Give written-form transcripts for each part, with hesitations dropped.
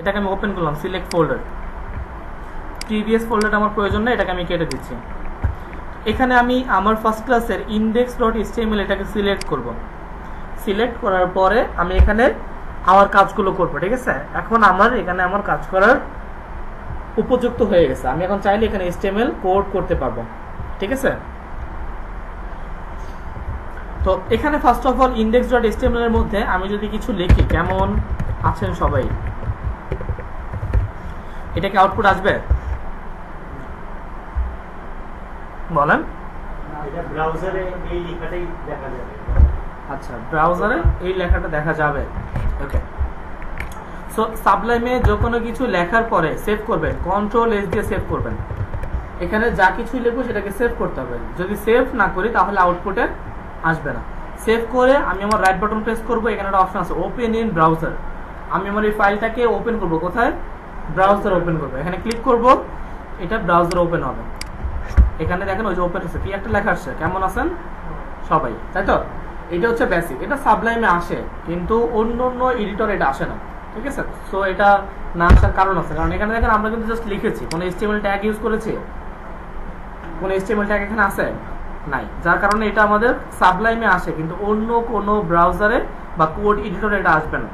এটাকে আমি ওপেন করলাম, সিলেক্ট ফোল্ডার, প্রিভিয়াস ফোল্ডারটা আমার প্রয়োজন না, এটাকে আমি কেটে দিচ্ছি। এখানে আমি আমার ফার্স্ট ক্লাসের index.html এটাকে সিলেক্ট করব। সিলেক্ট করার পরে আমি এখানে আমার কাজগুলো করব, ঠিক আছে। এখন আমার এখানে আমার কাজ করার উপযুক্ত হয়ে গেছে, আমি এখন চাইলে এখানে HTML কোড করতে পারবো, ঠিক আছে। তো এখানে ফার্স্ট অফ অল index.html এর মধ্যে আমি যদি কিছু লিখি, কেমন আছেন সবাই, এটা কি আউটপুট আসবে বলেন? এটা ব্রাউজারে এই লেখাটাই দেখা যাবে। আচ্ছা, ব্রাউজারে এই লেখাটা দেখা যাবে। ওকে, সো সাবলাইমে যে কোনো কিছু লেখার পরে সেভ করবেন, Ctrl+S দিয়ে সেভ করবেন। এখানে যা কিছুই লিখবো সেটাকে সেভ করতে হবে, যদি সেভ না করি তাহলে আউটপুটে আসবে না। সেভ করে আমি আমার রাইট বাটন প্রেস করব, এখানে একটা অপশন আছে ওপেন ইন ব্রাউজার। আমি আমার এই ফাইলটাকে ওপেন করব, কোথায়? ব্রাউজার ওপেন করব, এখানে ক্লিক করব, এটা ব্রাউজার ওপেন হবে। এখানে দেখেন ওই যে ওপেন হচ্ছে, কি একটা লেখা আসছে, কেমন আছেন সবাই, তাই তো? এটা হচ্ছে বেসিক, এটা সাবলাইমে আসে, কিন্তু অন্য অন্য এডিটর এটা আসে না, ঠিক আছে। সো এটা না আসার কারণ আছে, কারণ এখানে দেখেন আমরা কিন্তু জাস্ট লিখেছি, কোনো HTML ট্যাগ ইউজ করেছি, কোনো HTML ট্যাগ এখানে আছে নাই, যার কারণে এটা আমাদের সাবলাইমে আসে, কিন্তু অন্য কোনো ব্রাউজারে বা কোড এডিটরে এটা আসবে না।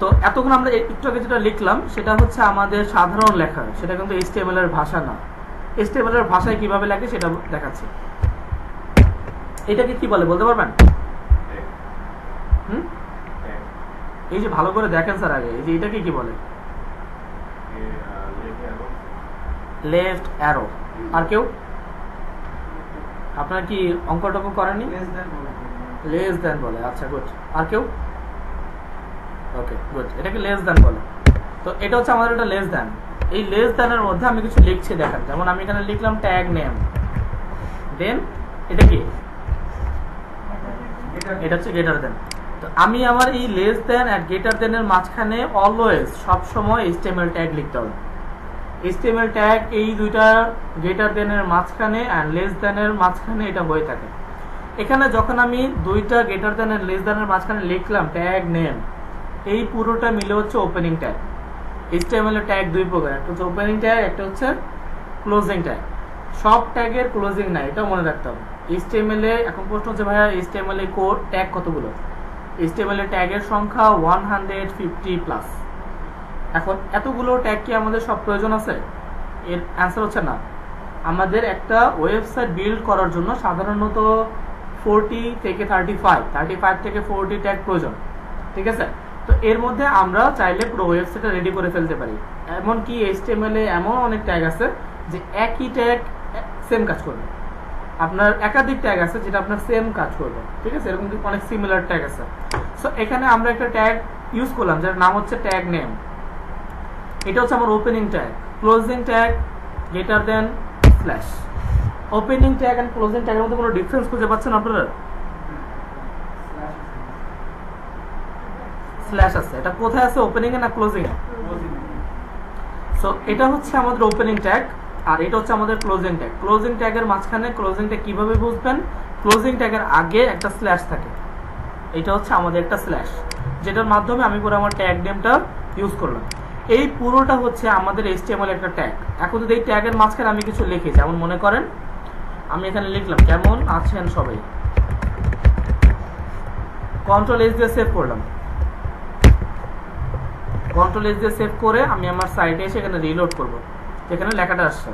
তো এতক্ষণ আমরা একটু আগে যেটা লিখলাম সেটা হচ্ছে আমাদের সাধারণ লেখা, সেটা কিন্তু HTML এর ভাষা না। HTML এর ভাষায় কিভাবে লেখে সেটা দেখাচ্ছি। এটাকে কি বলে বলতে পারবেন? এই যে ভালো করে দেখেন স্যার আগে, এই যে এটাকে কি বলে? Left arrow. আর কেউ? আপনারা কি অঙ্ক টঙ্ক করেননি? লেস দেন বলে, আচ্ছা গুড। আর কেউ? ওকে গুড, এটাকে লেস দেন বলে। তো এটা হচ্ছে আমাদের একটা লেস দেন। এই লেস দেনের মধ্যে আমি কিছু লিখছি, দেখেন, যেমন আমি এখানে লিখলাম ট্যাগ নেম, দেন এটা কি? এটা হচ্ছে গ্রেটার দেন। তো আমি আমার এই লেস দেন আর গ্রেটার দেনের মাঝখানে অলওয়েজ সবসময় HTML ট্যাগ লিখতে হবে। HTML ট্যাগ এই দুইটা গ্রেটার দেনের মাঝখানে আর লেস দেনের মাঝখানে এটা হয়ে থাকে। এখানে যখন আমি দুইটা গ্রেটার দেন আর লেস দেনের মাঝখানে লিখলাম ট্যাগ নেম, এই পুরোটা মিলে হচ্ছে ওপেনিং ট্যাগ। HTML এর ট্যাগ দুই প্রকার, একটা হচ্ছে ওপেনিং ট্যাগ, একটা হচ্ছে ক্লোজিং ট্যাগ। সব ট্যাগের ক্লোজিং নাই, এটা মনে রাখতে হবে। HTML এ এখন প্রশ্ন হচ্ছে ভাইয়া HTML এ কোড ট্যাগ কতগুলো? HTML এর ট্যাগের সংখ্যা 150+। এখন এতগুলো ট্যাগ কি আমাদের সব প্রয়োজন আছে? এর অ্যান্সার হচ্ছে না। আমাদের একটা ওয়েবসাইট বিল্ড করার জন্য সাধারণত 40 থেকে 35 থেকে 40 ট্যাগ প্রয়োজন, ঠিক আছে। তো এর মধ্যে আমরা চাইলে পুরো ওয়েবসাইটটা রেডি করে ফেলতে পারি। এমনকি HTML এ এমন অনেক ট্যাগ আছে যে একই ট্যাগ সেম কাজ করবে, আপনার একাধিক ট্যাগ আছে যেটা আপনার সেম কাজ করবে, ঠিক আছে। এরকম অনেক সিমিলার ট্যাগ আছে। সো এখানে আমরা একটা ট্যাগ ইউজ করলাম যার নাম হচ্ছে ট্যাগ নেম। এটা হচ্ছে আমার opening tag. Closing tag greater than slash. Opening tag and closing ট্যাগের মধ্যে কোনো ডিফারেন্স খুঁজে পাচ্ছেন আপনারা? স্ল্যাশ আছে, এটা কোথায় আছে? ওপেনিং এ না ক্লোজিং এ? সো এটা হচ্ছে আমাদের ওপেনিং ট্যাগ, আর এটা হচ্ছে আমাদের ক্লোজিং ট্যাগ। ক্লোজিং ট্যাগের মাঝখানে ক্লোজিং ট্যাগ কিভাবে বুঝবেন? ক্লোজিং ট্যাগের আগে একটা স্ল্যাশ থাকে, এটা হচ্ছে আমাদের একটা স্ল্যাশ, যেটার মাধ্যমে আমি পুরো আমার ট্যাগ নেমটা ইউজ করলাম। এই পুরোটা হচ্ছে আমাদের HTML একটা ট্যাগ। এখন যদি এই ট্যাগের মাঝখানে আমি কিছু লিখি, যেমন মনে করেন আমি এখানে লিখলাম কেমন আছেন সবাই, Ctrl+S দিয়ে সেভ করলাম। Ctrl+S দিয়ে সেভ করে আমি আমার সাইটে এসে এখানে রিলোড করব, এখানে লেখাটা আসছে।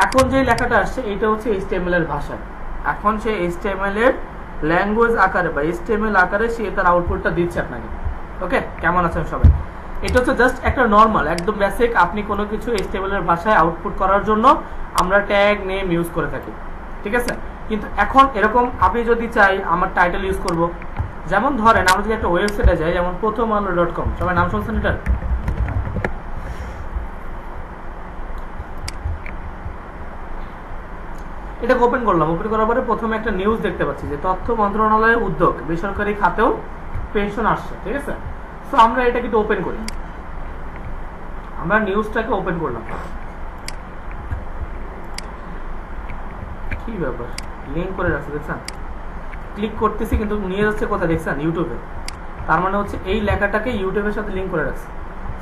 এখন যে লেখাটা আসছে এটা হচ্ছে HTML এর ভাষা। এখন সে HTML এর ল্যাঙ্গুয়েজ আকারে বা HTML আকারে সে তার আউটপুটটা দিচ্ছে আপনাকে। ওকে, কেমন আছেন সবাই? এটা হচ্ছে জাস্ট একটা নর্মাল একদম বেসিক, আপনি কোনো কিছু HTML এর ভাষায় আউটপুট করার জন্য আমরা ট্যাগ নেম ইউজ করে থাকি, ঠিক আছে। কিন্তু এখন এরকম আমি যদি চাই আমার টাইটেল ইউজ করব, যেমন ধরেন আমরা যদি একটা ওয়েবসাইটে যাই, যেমন prothomalo.com, সবাই নাম শুনছেন এটার? এটাকে ওপেন করলাম। ওপেন করার পরে প্রথমে একটা নিউজ দেখতে পাচ্ছি যে তথ্য মন্ত্রণালয়ের উদ্যোগ বেসরকারি খাতেও পেনশন আসছে, ঠিক আছে। সো আমরা এটাকে একটু ওপেন করি, আমরা নিউজটাকে ওপেন করলাম। কি ব্যাপার, লিঙ্ক করে রাখছে দেখছেন? ক্লিক করতেছি কিন্তু নিয়ে যাচ্ছে কোথায় দেখছেন? ইউটিউবে। তার মানে হচ্ছে এই লেখাটাকে ইউটিউবের সাথে লিঙ্ক করে রাখছে।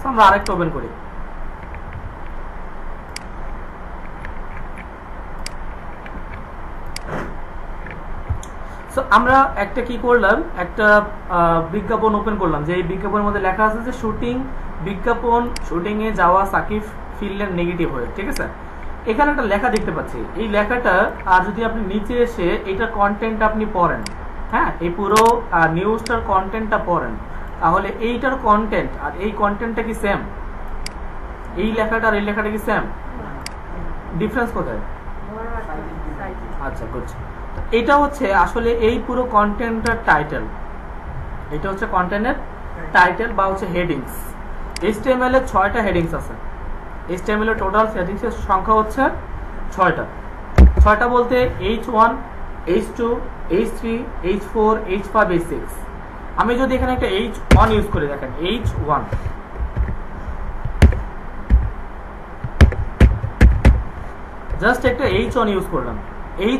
আমরা আরেকটা ওপেন করি। আমরা একটা কি করলাম, একটা বিজ্ঞাপন ওপেন করলাম, যে এই বিজ্ঞাপনের মধ্যে লেখা আছে যে বিজ্ঞাপন শুটিং এ যাওয়া সাকিব ফিরলেন নেগেটিভ হয়ে, ঠিক আছে। এখানে একটা লেখা দেখতে পাচ্ছি, এই লেখাটা আর যদি আপনি নিচে এসে এইটার কন্টেন্ট আপনি পড়েন, হ্যাঁ, এই পুরো নিউজটার কন্টেন্টটা পড়েন, তাহলে এইটার কন্টেন্ট আর এই কন্টেন্টটা কি সেম? এই লেখাটা আর এই লেখাটা কি সেম? ডিফারেন্স কোথায়? আচ্ছা, গুড। এটা হচ্ছে আসলে এই পুরো কন্টেন্টের টাইটেল, এটা হচ্ছে কন্টেন্টের টাইটেল বা হচ্ছে হেডিংস। HTML এর 6টা হেডিংস আছে। HTML এর টোটাল হেডিংস এর সংখ্যা হচ্ছে 6টা বলতে H1, H2, H3, H4, H5, H6। আমি যদি এখানে একটা H1 ইউজ করি, দেখেন H1, জাস্ট একটা H1 ইউজ করলাম।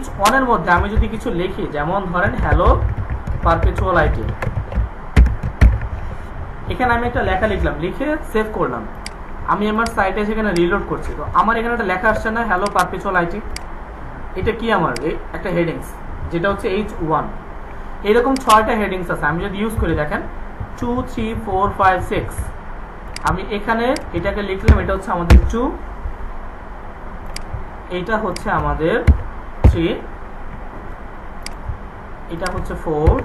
H1 এর মধ্যে আমি যদি কিছু লিখি, যেমন ধরেন হ্যালো পারপেচুয়াল আইটি, এখানে আমি একটা লেখা লিখলাম, লিখে সেভ করলাম, আমি আমার সাইটে সেখানে রিলোড করছি, তো আমার এখানে একটা লেখা আসছে না, হ্যালো পারপেচুয়াল আইটি। এটা কি আমার একটা হেডিংস, যেটা হচ্ছে H1। এরকম 6টা হেডিংস আছে। আমি যদি ইউজ করি, দেখেন 2, 3, 4, 5, 6, আমি এখানে এটাকে লিখলাম, এটা হচ্ছে আমাদের 2, এটা হচ্ছে আমাদের 3, এটা হচ্ছে 4,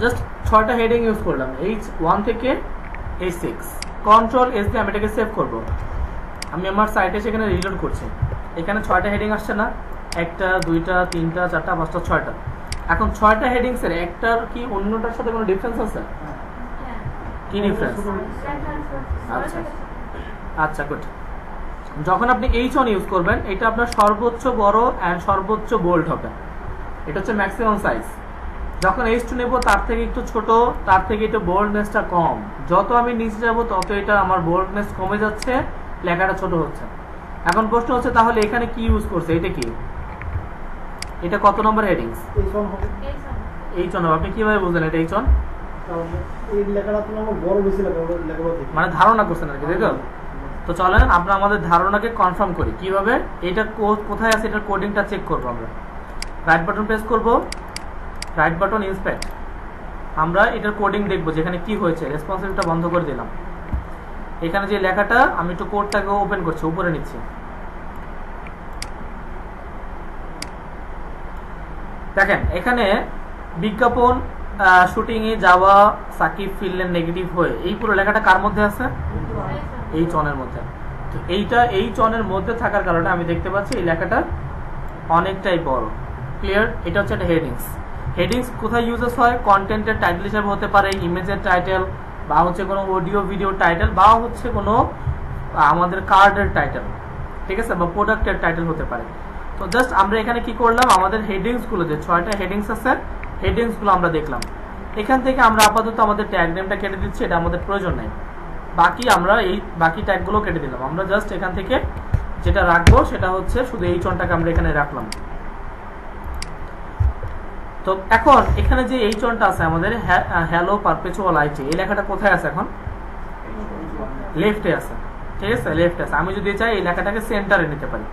জাস্ট 6টা হেডিং ইউজ করলাম, H1 থেকে H6। কন্ট্রোল S দিয়ে আমি এটাকে সেভ করব। আমি আমার সাইটে সেখানে রিলোড করছি, এখানে 6টা হেডিং আসছে না, 1টা 2টা 3টা 4টা 5টা 6টা। এখন 6টা হেডিংস এর একটার কি অন্যটার সাথে কোনো ডিফারেন্স আছে? কি ডিফারেন্স? আচ্ছা আচ্ছা, গুড। যখন আপনি H1 ইউজ করবেন, এটা আপনার সর্বোচ্চ বড় এন্ড সর্বোচ্চ বোল্ড হবে, এটা হচ্ছে ম্যাক্সিমাম সাইজ। যখন H2 নেব, তার থেকে একটু ছোট, তার থেকে একটু বোল্ডনেসটা কম। যত আমি নিচে যাব, তত এটা আমার বোল্ডনেস কমে যাচ্ছে, লেখাটা ছোট হচ্ছে। এখন প্রশ্ন হচ্ছে, তাহলে এখানে কি ইউজ করছে? এটা কি? এটা কত নম্বর হেডিংস? H1। আপনি কিভাবে বুঝলেন এটা H1? মানে ধারণা করছেন আর কি, তাই তো? তো চলেন আমরা আমাদের ধারণাকে কনফার্ম করি। কিভাবে? এটা কোথায় আছে, এটার কোডিংটা চেক করবো আমরা। রাইট বাটন প্রেস করব, রাইট বাটন ইন্সপেক্ট, আমরা এটার কোডিং দেখবো যেখানে কি হয়েছে। রেসপন্সিভটা বন্ধ করে দিলাম। এখানে যে লেখাটা, আমি একটু কোডটাকে ওপেন করছি, উপরে নিচ্ছি, দেখেন এখানে বিজ্ঞাপন শুটিং এ যাওয়া সাকিব ফিরলেন নেগেটিভ হয়ে, এই পুরো লেখাটা কার মধ্যে আছে? H1 এর মধ্যে। তো এইটা H1 এর মধ্যে থাকার কারণে আমি দেখতে পাচ্ছি এই লেখাটা অনেকটাই বড়। ক্লিয়ার? এটা হচ্ছে একটা হেডিংস। হেডিংস কোথায় ইউজেস হয়? কন্টেন্টের টাইটেল হিসেবে হতে পারে, ইমেজের টাইটেল, বা হচ্ছে কোনো অডিও ভিডিও টাইটেল, বা হচ্ছে কোনো আমাদের কার্ডের টাইটেল, ঠিক আছে, বা প্রোডাক্টের টাইটেল হতে পারে। তো জাস্ট আমরা এখানে কি করলাম, আমাদের হেডিংস গুলো, যে 6টা হেডিংস আছে, হেডিংস গুলো আমরা দেখলাম। এখান থেকে আমরা আপাতত আমাদের ট্যাগ নেমটা কেটে দিচ্ছি, এটা আমাদের প্রয়োজন নেই। বাকি আমরা এই বাকি ট্যাগ গুলো কেটে দিলাম। আমরা জাস্ট এখান থেকে যেটা রাখবো সেটা হচ্ছে শুধু H1টাকে আমরা এখানে রাখলাম। তো এখন এখানে যে H1টা আছে আমাদের, হ্যালো পারপেচুয়াল আইটি, এই লেখাটা কোথায় আছে? এখন লেফটে আছে, ঠিক আছে, লেফটে আছে। আমি যদি চাই এই লেখাটাকে সেন্টারে নিতে পারি।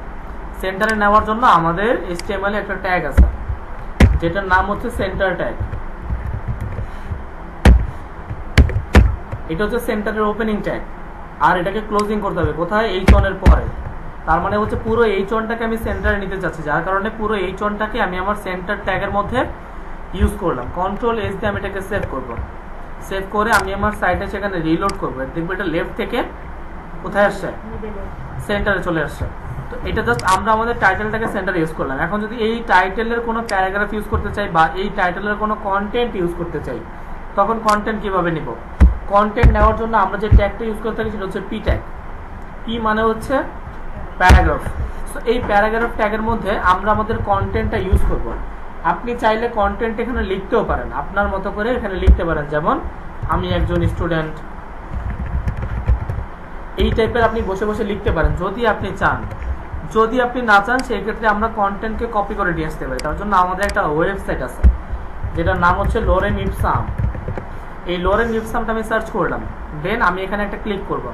সেন্টারে নেওয়ার জন্য আমাদের HTML একটা ট্যাগ আছে, যেটার নাম হচ্ছে সেন্টার ট্যাগ। এটা হচ্ছে সেন্টারের ওপেনিং ট্যাগ, আর এটাকে ক্লোজিং করতে হবে কোথায়? H1 এর পরে। তার মানে হচ্ছে পুরো H1টাকে আমি সেন্টারে নিতে চাচ্ছি, যার কারণে পুরো H1টাকে আমি আমার সেন্টার ট্যাগের মধ্যে ইউজ করলাম। কন্ট্রোল S দিয়ে আমি এটাকে সেভ করব। সেভ করে আমি আমার সাইটে সেখানে রিলোড করবো। দেখবো এটা লেফট থেকে কোথায় আসছে? সেন্টারে চলে আসছে। তো এটা জাস্ট আমরা আমাদের টাইটেলটাকে সেন্টারে ইউজ করলাম। এখন যদি এই টাইটেলের কোনো প্যারাগ্রাফ ইউজ করতে চাই, বা এই টাইটেলের কোনো কন্টেন্ট ইউজ করতে চাই, তখন কন্টেন্ট কিভাবে নিব? কন্টেন্ট নেওয়ার জন্য আমরা যে ট্যাগটা ইউজ করতে থাকি সেটা হচ্ছে পি ট্যাগ। পি মানে হচ্ছে প্যারাগ্রাফ। সো এই প্যারাগ্রাফ ট্যাগের মধ্যে আমরা আমাদের কন্টেন্টটা ইউজ করব। আপনি চাইলে কন্টেন্ট এখানে লিখতেও পারেন, আপনার মতো করে এখানে লিখতে পারেন। যেমন আমি একজন স্টুডেন্ট, এই টাইপের আপনি বসে বসে লিখতে পারেন যদি আপনি চান। যদি আপনি না চান সেই ক্ষেত্রে আমরা কন্টেন্টকে কপি করে নিয়ে আসতে পারি। তার জন্য আমাদের একটা ওয়েবসাইট আছে যেটার নাম হচ্ছে লোরেম ইপসাম। এই লোরেম ইপসামটা আমি সার্চ করলাম, দেন আমি এখানে একটা ক্লিক করব।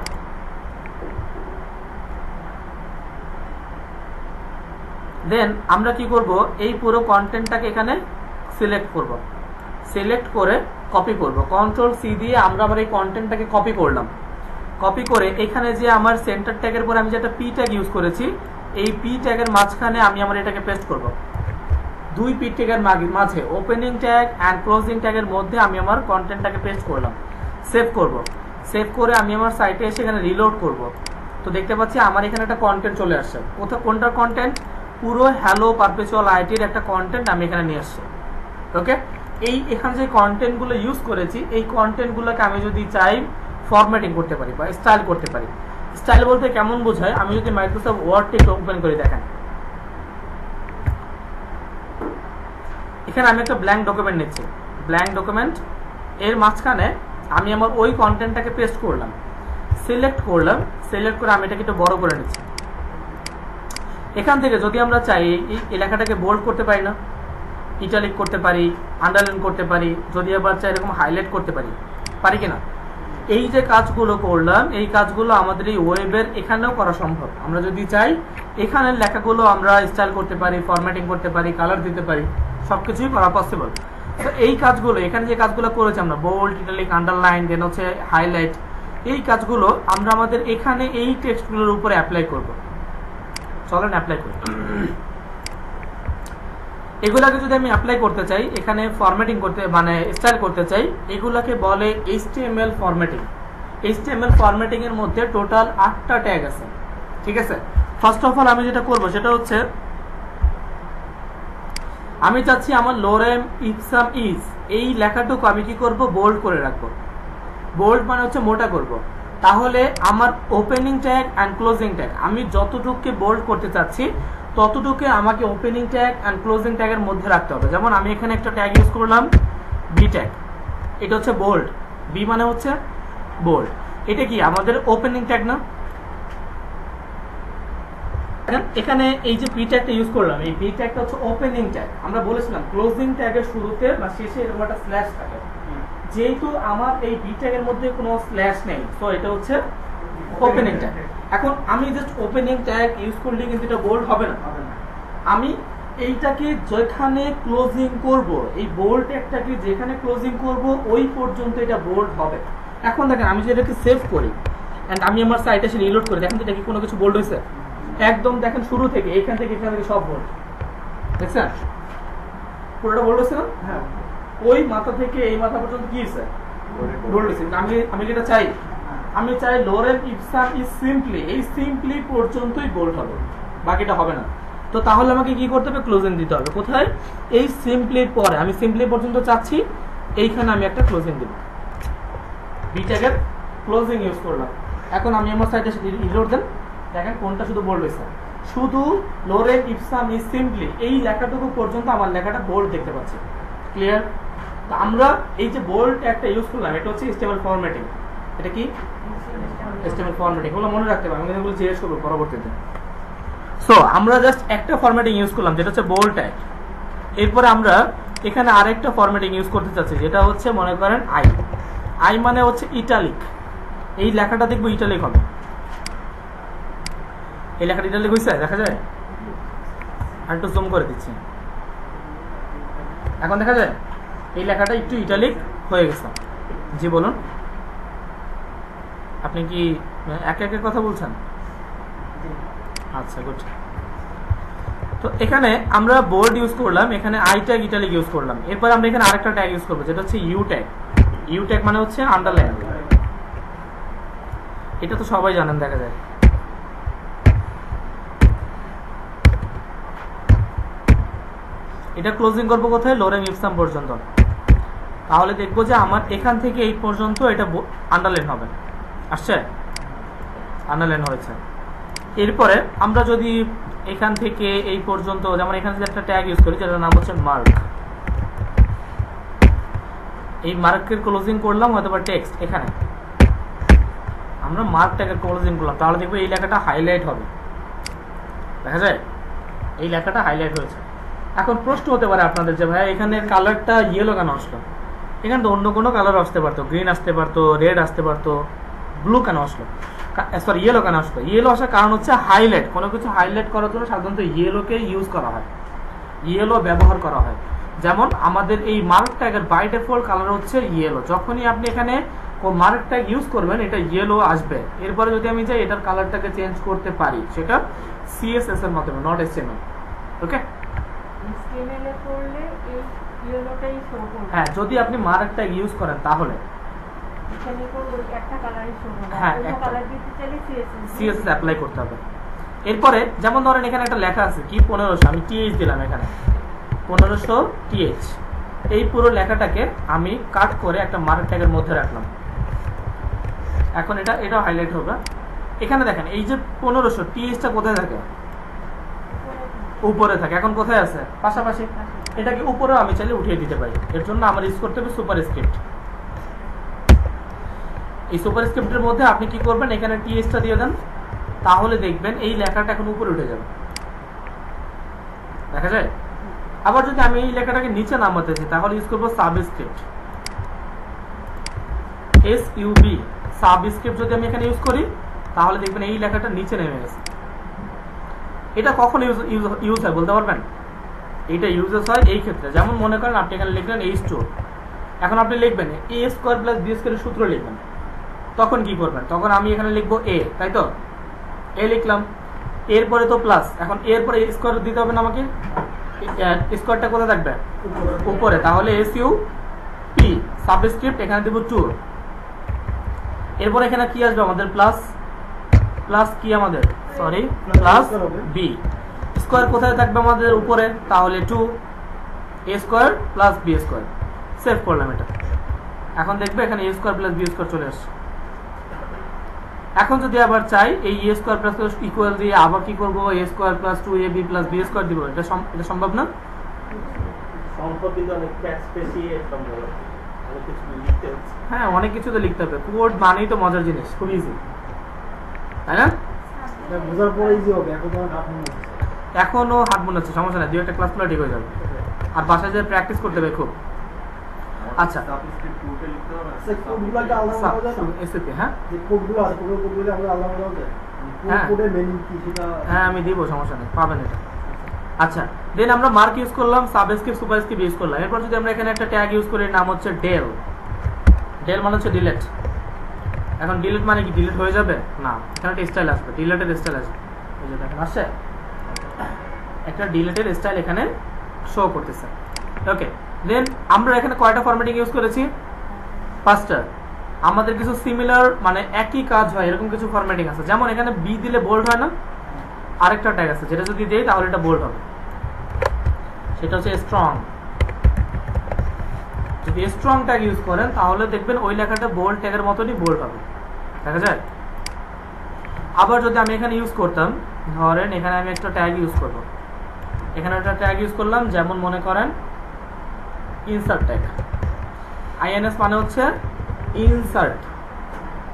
দেন আমরা কি করব, এই পুরো কন্টেন্টটাকে এখানে সিলেক্ট করব। সিলেক্ট করে কপি করব, কন্ট্রোল সি দিয়ে আমরা আবার এই কন্টেন্টটাকে কপি করলাম। কপি করে এখানে যে আমার সেন্টার ট্যাগের পরে আমি যেটা পি ট্যাগ ইউজ করেছি, এই পি ট্যাগের মাঝখানে আমি আমার এটাকে পেস্ট করব। দুই পি ট্যাগের মাঝে ওপেনিং ট্যাগ অ্যান্ড ক্লোজিং ট্যাগের মধ্যে আমি আমার কন্টেন্টটাকে পেস্ট করলাম। সেভ করব। সেভ করে আমি আমার সাইটে এসে এখানে রিলোড করব। তো দেখতে পাচ্ছি আমার এখানে একটা কন্টেন্ট চলে আসছে। কোনটার কন্টেন্ট? পুরো হ্যালো পারপেচুয়াল আইটির একটা কন্টেন্ট আমি এখানে নিয়ে আসছি। ওকে, এখানে যে কন্টেন্টগুলো ইউজ করেছি, এই কন্টেন্টগুলোকে আমি যদি চাই ফরম্যাটিং করতে পারি বা স্টাইল করতে পারি। স্টাইল বলতে কেমন বোঝায়, আমি যদি মাইক্রোসফট ওয়ার্ডটা ওপেন করে দেখেন, এখানে আমি একটা ব্ল্যাঙ্ক ডকুমেন্ট নিচ্ছি। ব্ল্যাঙ্ক ডকুমেন্ট এর মাঝখানে আমি আমার ওই কন্টেন্টটাকে পেস্ট করলাম, সিলেক্ট করলাম। সিলেক্ট করে আমি এটাকে একটু বড় করে নিচ্ছি। এখান থেকে যদি আমরা চাই এই লেখাটাকে বোল্ড করতে পারি না, ইটালিক করতে পারি, আন্ডারলাইন করতে পারি, যদি আবার চাই এরকম হাইলাইট করতে পারি কিনা। এই যে কাজগুলো করলাম, এই কাজগুলো আমাদের এই ওয়েবের এখানেও করা সম্ভব। আমরা যদি চাই এখানের লেখাগুলো আমরা স্টাইল করতে পারি, ফরম্যাটিং করতে পারি, কালার দিতে পারি, সবকিছুই করা পসিবল। তো এই কাজগুলো এখানে যে কাজগুলো করেছি আমরা, বোল্ড, ইটালিক, আন্ডারলাইন, দেন হচ্ছে হাইলাইট, এই কাজগুলো আমরা আমাদের এখানে এই টেক্সটগুলোর উপরে অ্যাপ্লাই করব। চলেন অ্যাপ্লাই করি। এগুলাকে যদি আমি অ্যাপ্লাই করতে চাই, এখানে ফরম্যাটিং করতে মানে স্টাইল করতে চাই, এগুলাকে বলে HTML ফরম্যাটিং। HTML ফরম্যাটিং এর মধ্যে টোটাল 8টা ট্যাগ আছে। ঠিক আছে, ফার্স্ট অফ অল আমি যেটা করব সেটা হচ্ছে, আমি চাচ্ছি আমার লোরেম ইপসাম ইজ এই লেখাটুকু আমি কি করব, বোল্ড করে রাখবো। বোল্ড মানে হচ্ছে মোটা করব। তাহলে আমার opening tag and closing tag আমি যতটুকুকে বোল্ড করতে চাচ্ছি ততটুকু আমাকে ওপেনিং ট্যাগ অ্যান্ড ক্লোজিং ট্যাগের মধ্যে রাখতে হবে। যেমন আমি এখানে একটা ট্যাগ ইউজ করলাম বি ট্যাগ, এটা হচ্ছে বোল্ড, বি মানে হচ্ছে বোল্ড। এটা কি আমাদের ওপেনিং ট্যাগ না? এখানে এই যে পি ট্যাগটা ইউজ করলাম, এই পি ট্যাগটা হচ্ছে ওপেনিং ট্যাগ। আমরা বলেছিলাম ক্লোজিং ট্যাগের শুরুতে বা শেষে এরকম একটা স্ল্যাশ থাকে। যেহেতু আমার এই বি ট্যাগের মধ্যে কোনো স্ল্যাশ নেই, সো এটা হচ্ছে ওপেনিং ট্যাগ। এখন আমি জাস্ট ওপেনিং ট্যাগ ইউজ করলে কিন্তু এটা বোল্ড হবে না। আমি এইটাকে যেখানে ক্লোজিং করব, এই বোল্ড ট্যাগটাকে যেখানে ক্লোজিং করব ওই পর্যন্ত এটা বোল্ড হবে। এখন দেখেন আমি যদি এটাকে সেভ করি এন্ড আমি আমার সাইটে এসে রিলোড করি, দেখেন এটা কি কোনো কিছু বোল্ড হয়েছে? একদম দেখেন শুরু থেকে এখান থেকে সব বোল্ড, দেখছেন পুরোটা বোল্ড হয়েছে না? হ্যাঁ, ওই মাথা থেকে এই মাথা পর্যন্ত কি হয়েছে? বোল্ড হয়েছে। আমি যেটা চাই, আমি চাই লোরেম ইপসাম ইজ সিম্পলি, এই সিম্পলি পর্যন্তই বোল্ড হবে, বাকিটা হবে না। তো তাহলে আমাকে কি করতে হবে? ক্লোজিং দিতে হবে। কোথায়? এই সিম্পলির পরে। আমি সিম্পলি পর্যন্ত চাচ্ছি, এইখানে আমি একটা ক্লোজিং দেব, বি ট্যাগের ক্লোজিং ইউজ করলাম। এখন আমি আমার সাইডে রিলোড দেন, দেখেন কোনটা শুধু বোল্ড হয়েছে। শুধু লোরেম ইপসাম ইজ সিম্পলি এই লেখাটুকু পর্যন্ত আমার লেখাটা বোল্ড দেখতে পাচ্ছি। ক্লিয়ার? তো আমরা এই যে বোল্ড ট্যাগটা ইউজ করলাম, এটা হচ্ছে HTML ফরম্যাটিং। এটা কি HTML ফরম্যাটিং? এগুলো মনে রাখতে হবে, আমি এগুলো জিজ্ঞেস করবো পরবর্তীতে। সো আমরা জাস্ট একটা ফরম্যাটিং ইউজ করলাম যেটা হচ্ছে বোল্ড ট্যাগ। এরপরে আমরা এখানে আরেকটা ফরম্যাটিং ইউজ করতে চাচ্ছি যেটা হচ্ছে মনে করেন আই মানে হচ্ছে ইটালিক। এই লেখাটা দেখবো ইটালিক হবে। এই লেখাটা ইটালিক হয়েছে, দেখা যায়? আর একটু জুম করে দিচ্ছি, এখন দেখা যায় এই লেখাটা একটু ইটালিক হয়ে গেছে। জি বলুন, আপনি কি একে একে কথা বলছেন? আচ্ছা, গুড। তো এখানে আমরা বোল্ড ইউজ করলাম, এখানে আই ট্যাগ ইটালিক ইউজ করলাম। এরপর আমরা এখানে আরেকটা ট্যাগ ইউজ করবো যেটা হচ্ছে ইউ ট্যাগ। ইউ ট্যাগ মানে হচ্ছে আন্ডারলাইন। এটা তো সবাই জানেন, দেখা যায়। এটা ক্লোজিং করবো কোথায়? লোরেম ইপসাম পর্যন্ত। তাহলে দেখবো যে আমার এখান থেকে এই পর্যন্ত এটা আন্ডারলাইন হবে। আসছে? আন্ডারলাইন হয়েছে। এরপরে আমরা যদি এখান থেকে এই পর্যন্ত, যেমন এখানে যদি একটা ট্যাগ ইউজ করি যেটার নাম হচ্ছে মার্ক, এই মার্কের ক্লোজিং করলাম হয়তো বা টেক্সট এখানে। আমরা মার্ক ট্যাগের ক্লোজিং করলাম, তাহলে দেখবো এই লেখাটা হাইলাইট হবে, দেখা যায় এই লেখাটা হাইলাইট হয়েছে। এখন প্রশ্ন হতে পারে আপনাদের যে ভাই এখানে কালারটা ইয়েলো কেন আসলো, এখানে তো অন্য কোনো কালার আসতে পারতো, গ্রিন আসতে পারতো, রেড আসতে পারতো, ব্লু কেন আসলো, সরি ইয়েলো কেন আসলো? ইয়েলো আসার কারণ হচ্ছে হাইলাইট, কোনো কিছু হাইলাইট করার জন্য সাধারণত ইয়েলোকে ইউজ করা হয়, ইয়েলো ব্যবহার করা হয়। যেমন আমাদের এই মার্ক ট্যাগের বাই ডিফল্ট কালার হচ্ছে ইয়েলো, যখনই আপনি এখানে মার্ক ট্যাগ ইউজ করবেন এটা ইয়েলো আসবে। এরপরে যদি আমি চাই এটার কালারটাকে চেঞ্জ করতে পারি, সেটা সিএসএস এর মাধ্যমে, নট এসটিএমএল। ওকে, HTML এ করলে এই ইয়েলোটাই শো করবে। হ্যাঁ, যদি আপনি মার্ক ট্যাগ ইউজ করেন তাহলে এখানে করব একটা কালারই শো করবে, হ্যাঁ, অন্য একটা। কালার দিতে চাইলে সিএসএস অ্যাপ্লাই করতে হবে। এরপরে যেমন ধরেন এখানে একটা লেখা আছে কি 1500, আমি টিএইচ দিলাম এখানে 1500 টিএইচ, এই পুরো লেখাটাকে আমি কাট করে একটা মার্ক ট্যাগের মধ্যে রাখলাম। এখন এটা হাইলাইট হবে। এখানে দেখেন এই যে 1500 টিএইচটা কোথায় থাকে? উপরে থাকে। এখন কোথায় আছে? পাশাপাশি। এটাকে উপরে আমি চাইলে উঠিয়ে দিতে পারি, এর জন্য আমার ইউজ করতে হবে সুপার স্ক্রিপ্ট। এই সুপার স্ক্রিপ্টের মধ্যে আপনি কি করবেন, এখানে টিএসটা দিয়ে দেন, তাহলে দেখবেন এই লেখাটা এখন উপরে উঠে যাবে, দেখা যায়। আবার যদি আমি এই লেখাটাকে নিচে নামাতে চাই তাহলে ইউজ করবো সাবস্ক্রিপ্ট, SUB সাবস্ক্রিপ্ট যদি আমি এখানে ইউজ করি তাহলে দেখবেন এই লেখাটা নিচে নেমে গেছে। এটা কখন ইউজ হয় বলতে পারবেন? এটা ইউজেস হয় এই ক্ষেত্রে, যেমন মনে করেন আপনি এখানে লিখলেন H2, এখন আপনি লিখবেন A স্কোয়ার প্লাস B স্কোয়ারের সূত্র লিখবেন, তখন কি করবেন? তখন আমি এখানে লিখবো A, তাই তো A লিখলাম, এরপরে তো প্লাস, এখন এরপরে স্কোয়ার দিতে হবে না আমাকে, স্কোয়ারটা কোথায় থাকবে? উপরে, তাহলে SUP সাবস্ক্রিপ্ট এখানে দেব 2, এরপরে এখানে কি আসবে আমাদের? প্লাস, প্লাস কি আমাদের, সরি প্লাস B, স্কোয়ার কোথায় থাকবে আমাদের? উপরে, তাহলে 2 A square plus B square. Save করলাম এটা, এখন দেখবে এখানে A square plus B square চলে আসছে। এখন যদি আবার চাই এই A স্কোয়ার প্লাস ইকুয়াল দিয়ে আবার কি করবো, A square plus 2AB plus B square দিব, এটা সম্ভব না? সম্ভব, কিন্তু অনেক ক্যাচ পেশিয়ে সম্ভব, অনেক কিছু লিখতে হচ্ছে। হ্যাঁ, অনেক কিছু তো লিখতে হবে, কোড মানেই তো মজার জিনিস, খুব ইজি, তাই না? বোঝার পরে ইজি হবে, এখন তো হাত মনে হচ্ছে। এখনো হাত মনে হচ্ছে, সমস্যা নাই, 2-1 ক্লাস করলে ঠিক হয়ে যাবে। আর বাসায় যে প্র্যাকটিস করতে হবে খুব। আচ্ছা, কোডগুলোকে আলাদা করা যায় না? এসএপি, হ্যাঁ যে কোডগুলো আছে, কোডগুলো আমরা আলাদা করা যায়? হ্যাঁ। কোডের মেনু কি সেটা? হ্যাঁ আমি দিব, সমস্যা নেই, পাবেন এটা। আচ্ছা, দেন আমরা মার্ক ইউজ করলাম, সাবস্ক্রিপ্ট সুপারস্ক্রিপ্ট ইউজ করলাম। এরপর যদি আমরা এখানে একটা ট্যাগ ইউজ করি, নাম হচ্ছে ডেল। ডেল মানে হচ্ছে ডিলেট। এখন ডিলিট মানে কি ডিলিট হয়ে যাবে? না, এখানে একটা স্টাইল আসবে, ডিলেটের স্টাইল আসবে, এই যে দেখেন আসছে একটা ডিলেটের স্টাইল এখানে শো করতেছে। ওকে, দেন আমরা এখানে কয়টা ফরম্যাটিং ইউজ করেছি? 5টা। আমাদের কিছু সিমিলার মানে একই কাজ হয় এরকম কিছু ফরম্যাটিং আছে, যেমন এখানে বি দিলে বোল্ড হয় না, আরেকটা ট্যাগ আছে যেটা যদি দেই তাহলে এটা বোল্ড হবে, সেটা হচ্ছে স্ট্রং। যদি স্ট্রং ট্যাগ ইউজ করেন তাহলে দেখবেন ওই লেখাটা বোল্ড ট্যাগের মতনই বোল্ড হবে, দেখা যায়। আবার যদি আমি এখানে ইউজ করতাম, ধরেন এখানে আমি একটা ট্যাগ ইউজ করব, এখানে একটা ট্যাগ ইউজ করলাম, যেমন মনে করেন ইনসার্ট ট্যাগ, INS মানে হচ্ছে ইনসার্ট।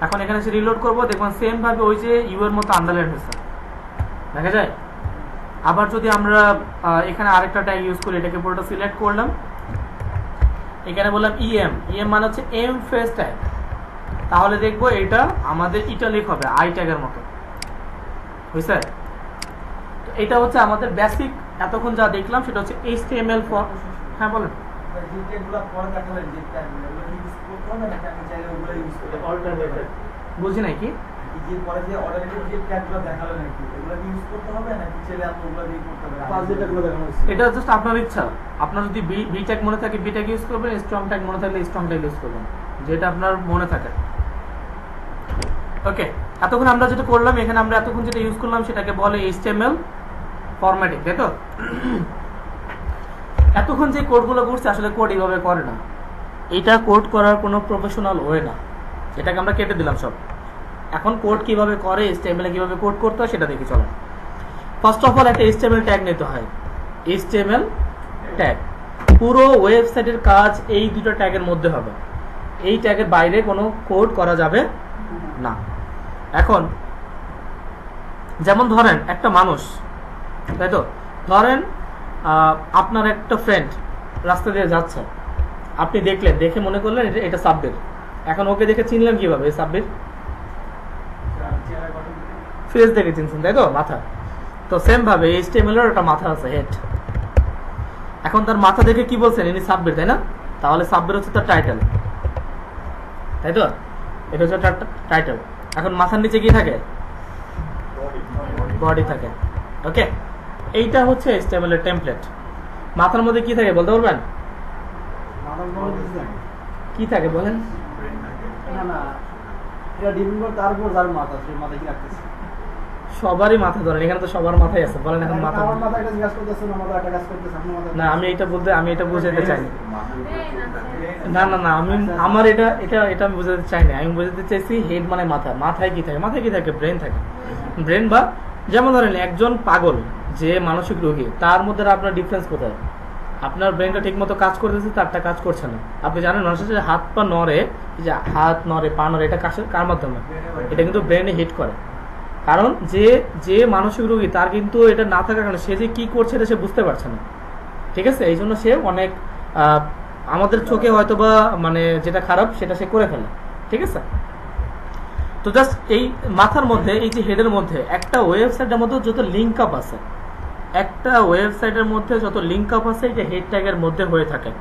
এখন এখানে এসে রিলোড করবো, দেখবেন সেম ভাবে ওই যে ইউ এর মতো আন্ডারলাইন হয়েছে, দেখা যায়। আবার যদি আমরা এখানে আরেকটা ট্যাগ ইউজ করি, এটাকে পুরোটা সিলেক্ট করলাম, এখানে বললাম EM মানে হচ্ছে এম ফেস ট্যাগ, তাহলে দেখবো এটা আমাদের ইটালিক হবে, আই ট্যাগের মতো, বুঝছে? তো এটা হচ্ছে আমাদের বেসিক এতক্ষণ যা দেখলাম সেটা হচ্ছে HTML ফর। হ্যাঁ বলেন। বুঝি নাই কি? এটা জাস্ট আপনার ইচ্ছা, আপনার যদি বি ট্যাগ মনে থাকে বি ট্যাগ ইউজ করবেন, স্ট্রং ট্যাগ মনে থাকলে স্ট্রং ট্যাগ ইউজ করবেন, যেটা আপনার মনে থাকে। ওকে, এতক্ষণ আমরা যেটা করলাম, এখানে আমরা এতক্ষণ যেটা ইউজ করলাম সেটাকে বলে HTML ফরম্যাটিং, তাই তো? এতক্ষণ যে কোডগুলো করছে আসলে কোড এইভাবে করে না, এটা কোড করার কোনো প্রফেশনাল ওয়ে না, এটাকে আমরা কেটে দিলাম সব। এখন কোড কিভাবে করে, HTML কিভাবে কোড করতে হয় সেটা দেখি চলেন। ফার্স্ট অফ অল একটা HTML ট্যাগ নিতে হয়, HTML ট্যাগ। পুরো ওয়েবসাইটের কাজ এই দুটো ট্যাগের মধ্যে হবে, এই ট্যাগের বাইরে কোনো কোড করা যাবে না। এখন যেমন ধরেন একটা মানুষ, তাই তো, ধরেন আপনার একটা ফ্রেন্ড রাস্তা দিয়ে যাচ্ছে, আপনি দেখলেন, দেখে মনে করলেন এটা সাব্বির। এখন ওকে দেখে চিনলেন কিভাবে এই সাব্বির? ফেস দেখে চিনছেন, তাই তো, মাথা। তো সেম ভাবে HTML এর একটা মাথা আছে, হেড। এখন তার মাথা দেখে কি বলছেন, ইনি সাব্বির, তাই না? তাহলে সাব্বির হচ্ছে তার টাইটেল, তাই তো, এটা হচ্ছে তার টাইটেল। এখন মাথার নিচে কি থাকে? বডি থাকে। ওকে, এইটা হচ্ছে HTML এর টেমপ্লেট। মাথার মধ্যে কি থাকে বলতে পারবেন? মাথার বড় কিছু নাই। কি থাকে বলেন? না না, এটা ডিপেন্ড করে তার উপর যার মাথা, সেই মাথায় কি রাখতেছে। সবারই মাথা ধরেন, এখানে তো সবার মাথায় আছে, বলেন এখন মাথা। আমার মাথা একটা কাজ করতেছে, না মাথা একটা কাজ করতেছে, আপনার মাথা না, আমি এটা বুঝাতে চাই না। আমার এটা আমি বোঝাতে চাই না। আমি বোঝাতে চাইছি হেড মানে মাথা। মাথায় কি থাকে? মাথায় কি থাকে? ব্রেন থাকে। ব্রেন, বা যেমন ধরেন একজন পাগল যে মানসিক রোগী, তার মধ্যে আপনার ডিফারেন্স কোথায়? আপনার ব্রেনটা ঠিক মতো কাজ করতেছে, তারটা কাজ করছে না। আপনি জানেন মানুষের যে হাত পা নড়ে, যে হাত নড়ে, পা নড়ে, এটা কার মাধ্যমে? এটা কিন্তু ব্রেনে হিট করে। কারণ যে মানসিক রোগী, তার কিন্তু এটা না থাকার কারণে সে যে কি করছে এটা সে বুঝতে পারছে না। ঠিক আছে, এই জন্য সে অনেক আমাদের চোখে হয়তো বা মানে যেটা খারাপ সেটা সে করে ফেলে। ঠিক আছে, তো জাস্ট এই মাথার মধ্যে, এই যে হেডের মধ্যে একটা ওয়েবসাইটের মধ্যে যত লিঙ্ক আপ আছে, একটা ওয়েবসাইটের মধ্যে যত লিঙ্ক আপ আছে এটা হেড ট্যাগের মধ্যে হয়ে থাকে।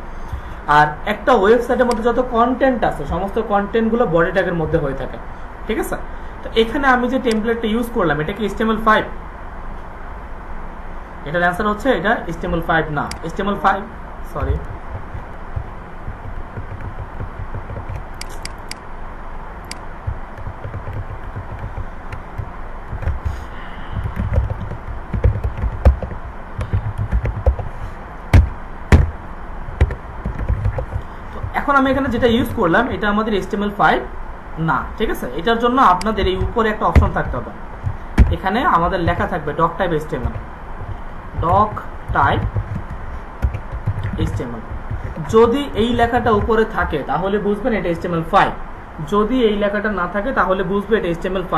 আর একটা ওয়েবসাইটের মধ্যে যত কন্টেন্ট আছে, সমস্ত কন্টেন্টগুলো বডি ট্যাগের মধ্যে হয়ে থাকে। ঠিক আছে, তো এখানে আমি যে টেমপ্লেটটা ইউজ করলাম, এটা কি HTML5? এটার অ্যান্সার হচ্ছে এটা HTML5 না। HTML5, সরি, এখন আমি এখানে যেটা ইউজ করলাম এটা আমাদের HTML5 না। ঠিক আছে, এটার জন্য আপনাদের এই উপরে একটা অপশন থাকতে হবে। এখানে আমাদের লেখা থাকবে doc type HTML, doc type HTML। যদি এই লেখাটা উপরে থাকে তাহলে বুঝবেন এটা HTML5। যদি এই লেখাটা না থাকে তাহলে বুঝবে এটা HTML5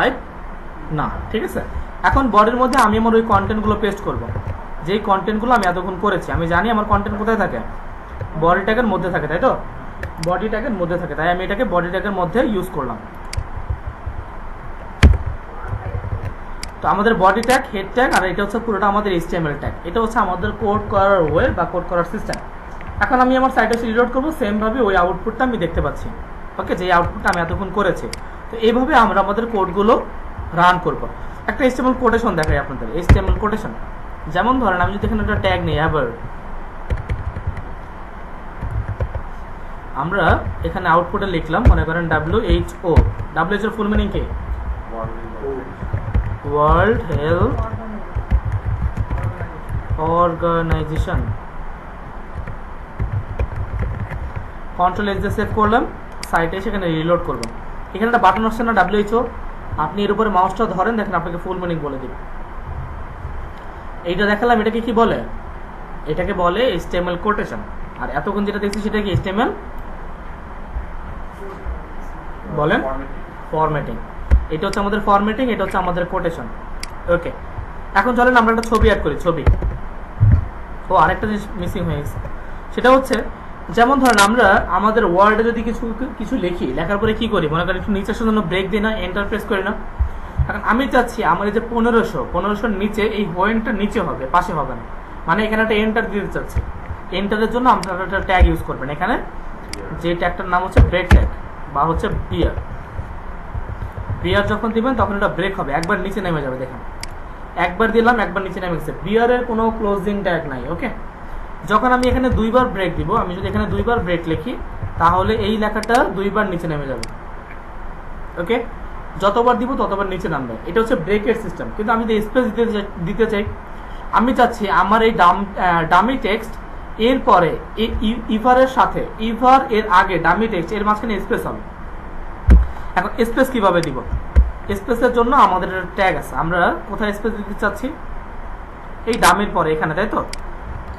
না। ঠিক আছে, এখন বডির মধ্যে আমি আমার ওই কন্টেন্টগুলো পেস্ট করব, যেই কন্টেন্টগুলো আমি এতক্ষণ করেছি। আমি জানি আমার কন্টেন্ট কোথায় থাকে, বডি ট্যাগের মধ্যে থাকে, তাই তো, বডি ট্যাগের মধ্যে থাকে, তাই আমি এটাকে বডি ট্যাগের মধ্যে ইউজ করলাম। তো আমাদের বডি ট্যাগ, হেড ট্যাগ, আর এটা হচ্ছে পুরোটা আমাদের HTML ট্যাগ। এটা হচ্ছে আমাদের কোড করার ওয়ে বা কোড করার সিস্টেম। এখন আমি আমার সাইটে রিলোড করবো, সেম ভাবে ওই আউটপুটটা আমি দেখতে পাচ্ছি। ওকে, যে আউটপুটটা আমি এতক্ষণ করেছি। তো এইভাবে আমরা আমাদের কোডগুলো রান করব। একটা HTML কোটেশন দেখাই আপনাদের। HTML কোটেশন, যেমন ধরেন আমি যদি এখানে একটা ট্যাগ নেই, আবার আমরা এখানে আউটপুটে লিখলাম, মনে করেন WHO। WHO এর ফুল মিনিং কি? World health organisation. Control x দিয়ে সেভ করলাম, সাইটে সেখানে রিলোড করবেন। এখানে একটা বাটন আসছে না, WHO, আপনি এর উপরে মাউসটা ধরেন, দেখেন আপনাকে ফুল মিনিং বলে দিবে। এইটা দেখালাম, এটাকে কি বলে? এটাকে বলে HTML কোটেশন। আর এতক্ষণ যেটা দেখছি সেটা কি HTML বলেন, ফরম্যাটিং। এটা হচ্ছে আমাদের ফরম্যাটিং, এটা হচ্ছে আমাদের কোটেশন। ওকে, এখন চলেন আমরা একটা ছবি অ্যাড করি। ছবি, ও আরেকটা জিনিস মিসিং হয়ে গেছে, সেটা হচ্ছে যেমন ধরেন আমরা আমাদের ওয়ার্ডে যদি কিছু লিখি, লেখার পরে কি করি, মনে করেন একটু নিচে আসার জন্য ব্রেক দিই না, এন্টার প্রেস করি না। এখন আমি চাচ্ছি আমার এই যে 1500 নিচে এই হোয়েনটা নিচে হবে, পাশে হবে না, মানে এখানে একটা এন্টার দিতে চাচ্ছি। এন্টারের জন্য আপনারা একটা ট্যাগ ইউজ করবেন। এখানে যে ট্যাগটার নাম হচ্ছে ব্রেক ট্যাগ বা হচ্ছে বিয়ার। বিয়ার যখন দিবেন তখন এটা ব্রেক হবে, একবার নিচে নেমে যাবে। দেখেন, একবার দিলাম, একবার নিচে নেমে গেছে। বিয়ারের কোনো ক্লোজিং ট্যাগ নাই। ওকে, যখন আমি এখানে দুইবার ব্রেক দিব, আমি যদি এখানে দুইবার ব্রেক লিখি তাহলে এই লেখাটা দুইবার নিচে নেমে যাবে। ওকে, যতবার দিব ততবার নিচে নামবে। এটা হচ্ছে ব্রেকের সিস্টেম। কিন্তু আমি যদি স্পেস দিতে চাই, আমি চাচ্ছি আমার এই ডামি টেক্সট এর পরে ইভারের সাথে, ইভার এর আগে ডামি টেক্সট, এর মাঝখানে স্পেস হবে। এখন স্পেস কিভাবে দিব? স্পেসের জন্য আমাদের ট্যাগ আছে। আমরা কোথায় স্পেস দিতে চাচ্ছি? এই ডামির পরে এখানে, তাই তো,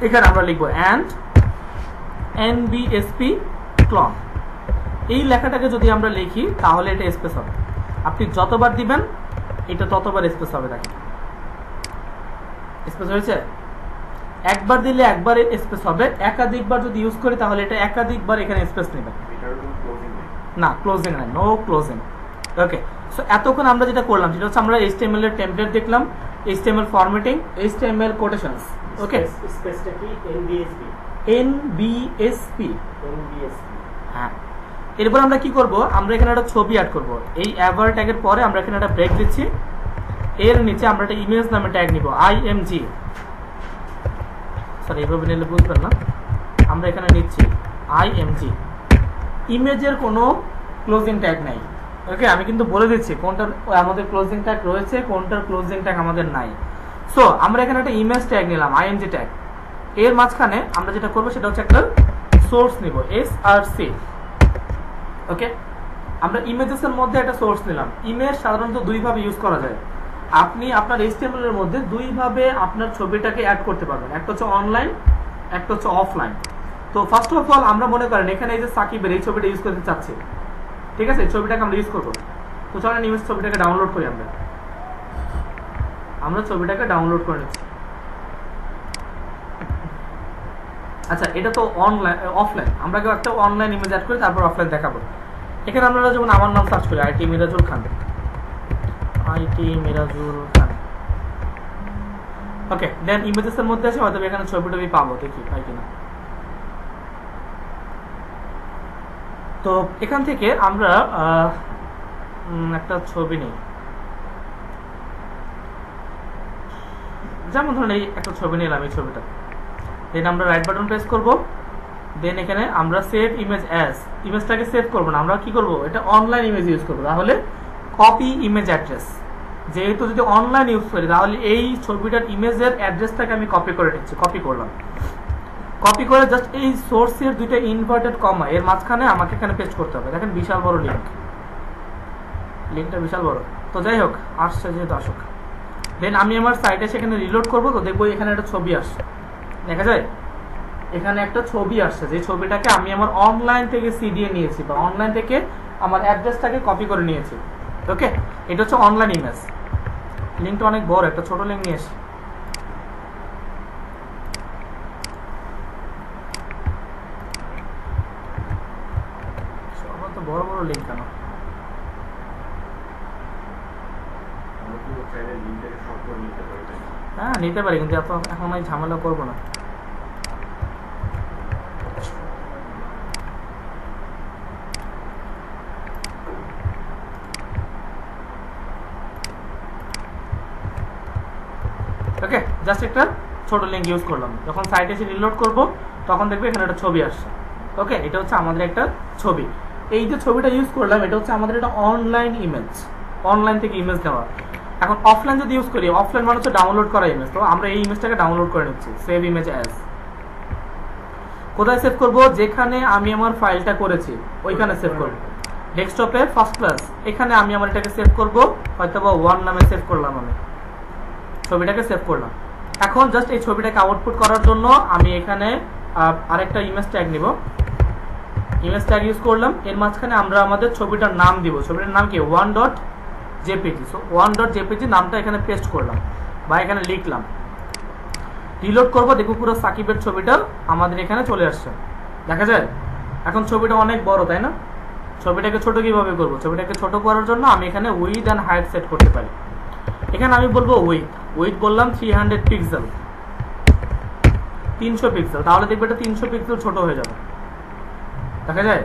এখানে আমরা লিখবো and nbsp clone। এই লেখাটাকে যদি আমরা লিখি তাহলে এটা স্পেস হবে। আপনি যতবার দিবেন এটা ততবার স্পেস হবে। দেখেন স্পেস হয়েছে, একবার দিলে একবার স্পেস হবে, একাধিকবার যদি ইউজ করি তাহলে এটা একাধিকবার এখানে স্পেস নেবে না, ক্লোজিং নাই, নো ক্লোজিং। ওকে, সো এতক্ষণ আমরা যেটা করলাম সেটা হচ্ছে আমরা HTML এর টেমপ্লেট দেখলাম, HTML ফরম্যাটিং, HTML কোটেশনস। ওকে, স্পেসটা কি এনবিএসপি? NVSP, NVSP. হ্যাঁ। এরপর আমরা কি করব, আমরা এখানে একটা ছবি অ্যাড করব। এই অ্যাভার ট্যাগের পরে আমরা এখানে একটা ব্রেক দিচ্ছি, এর নিচে আমরা একটা ইমেজ নামে ট্যাগ নিব, আইএমজি। সরি, এইভাবে নিলে বুঝবেন না, আমরা এখানে নিচ্ছি আইএমজি। ইমেজের কোনো ক্লোজিং ট্যাগ নাই। ওকে, আমি কিন্তু বলে দিচ্ছি কোনটার আমাদের ক্লোজিং ট্যাগ রয়েছে, কোনটার ক্লোজিং ট্যাগ আমাদের নাই। সো আমরা এখানে একটা ইমেজ ট্যাগ নিলাম, আইএমজি ট্যাগ। এর মাঝখানে আমরা যেটা করবো সেটা হচ্ছে একটা সোর্স নিব, এসআরসি। ওকে, আমরা ইমেজেস এর মধ্যে একটা সোর্স নিলাম। ইমেজ সাধারণত দুইভাবে ইউজ করা যায়। আপনি আপনার HTML এর মধ্যে দুইভাবে আপনার ছবিটাকে অ্যাড করতে পারবেন, একটা হচ্ছে অনলাইন, একটা হচ্ছে অফলাইন। তো ফার্স্ট অফ অল আমরা মনে করেন এখানে এই যে সাকিবের এই ছবিটা ইউজ করতে চাচ্ছি, ঠিক আছে, এই ছবিটাকে আমরা ইউজ করবো। তো চলেন ইমেজ ছবিটাকে ডাউনলোড করি। আমরা ছবিটাকে ডাউনলোড করে নিচ্ছি। আচ্ছা, এটা তো অনলাইন, অফলাইন। আমরা কেউ একটা অনলাইন ইমেজ অ্যাড করি, তারপর অফলাইন দেখাবো। এখানে আমরা যেমন আমার নাম সার্চ করি, IT Mirajul Khan, IT Mirajul Khan. Okay, then images এর মধ্যে আছে, হয়তো এখানে ছবি টবি পাবো, দেখি পাই কিনা। তো এখান থেকে আমরা একটা ছবি নিই, যেমন ধরুন এই একটা ছবি নিলাম, এই ছবিটা। দেন আমরা রাইট বাটন প্রেস করব, দেন এখানে আমরা সেভ ইমেজ অ্যাজ, ইমেজটাকে সেভ করব না, আমরা কি করব, এটা অনলাইন ইমেজ ইউজ করব। তাহলে কপি ইমেজ অ্যাড্রেস, যেহেতু যদি অনলাইন ইউজ করি তাহলে এই ছবিটার ইমেজের অ্যাড্রেসটাকে আমি কপি করে নিচ্ছি। কপি করলাম, কপি করে জাস্ট এই সোর্সের দুইটা ইনভার্টেড কমা এর মাঝখানে আমাকে এখানে পেস্ট করতে হবে। দেখেন বিশাল বড় লিঙ্কটা বিশাল বড়। তো যাই হোক, আসছে যেহেতু আসুক। দেন আমি আমার সাইটে সেখানে রিলোড করবো, তো দেখবো এখানে একটা ছবি আসছে, দেখা যায় এখানে একটা ছবি আসছে, যে ছবিটাকে আমি আমার অনলাইন থেকে সিডিয়ে নিয়েছি, বা অনলাইন থেকে আমার অ্যাড্রেসটাকে কপি করে নিয়েছি। ওকে, এটা হচ্ছে অনলাইন ইমেজ। লিঙ্কটা অনেক বড়, একটা ছোট লিঙ্ক নিয়ে আসি। সবার তো বড় বড় লিঙ্ক কেন? হ্যাঁ, নিতে পারি, কিন্তু এখন আমি ঝামেলা করবো না। ওকে, জাস্ট একটা ছোট লিঙ্ক ইউজ করলাম। যখন সাইটে এসে রিলোড করব তখন দেখবে এখানে একটা ছবি আসছে। ওকে, এটা হচ্ছে আমাদের একটা ছবি। এই যে ছবিটা ইউজ করলাম এটা হচ্ছে আমাদের একটা অনলাইন ইমেজ, অনলাইন থেকে ইমেজ নেওয়া। এখন অফলাইন যদি ইউজ করি, অফলাইন মানে হচ্ছে ডাউনলোড করা ইমেজ। তো আমরা এই ইমেজটাকে ডাউনলোড করে নিচ্ছি, সেভ ইমেজ অ্যাজ। কোথায় সেভ করব, যেখানে আমি আমার ফাইলটা করেছি ওইখানে সেভ করব। ডেস্কটপে ফার্স্ট ক্লাস, এখানে আমি আমার এটাকে সেভ করব, হয়তো বা 1 নামে সেভ করলাম, আমি ছবিটাকে সেভ করলাম। এখন জাস্ট এই ছবিটাকে আউটপুট করার জন্য আমি এখানে আরেকটা ইমেজ ট্যাগ নিব, ইমেজ ট্যাগ ইউজ করলাম। এর মাঝখানে আমরা আমাদের ছবিটার নাম দিব, ছবিটার নাম কি 1.jpg। সো 1.jpg নামটা এখানে পেস্ট করলাম বা এখানে লিখলাম। রিলোড করব, দেখো পুরো সাকিবের ছবিটা আমাদের এখানে চলে আসছে, দেখা যায়। এখন ছবিটা অনেক বড়, তাই না? ছবিটাকে ছোট কিভাবে করব, ছবিটাকে ছোট করার জন্য আমি এখানে উইথ এন্ড হাইট সেট করতে পারি। এখানে আমি বলবো উইথ বললাম 300 পিক্সেল, 300 পিক্সেল। তাহলে দেখবে এটা 300 পিক্সেল ছোট হয়ে যাবে, দেখা যায়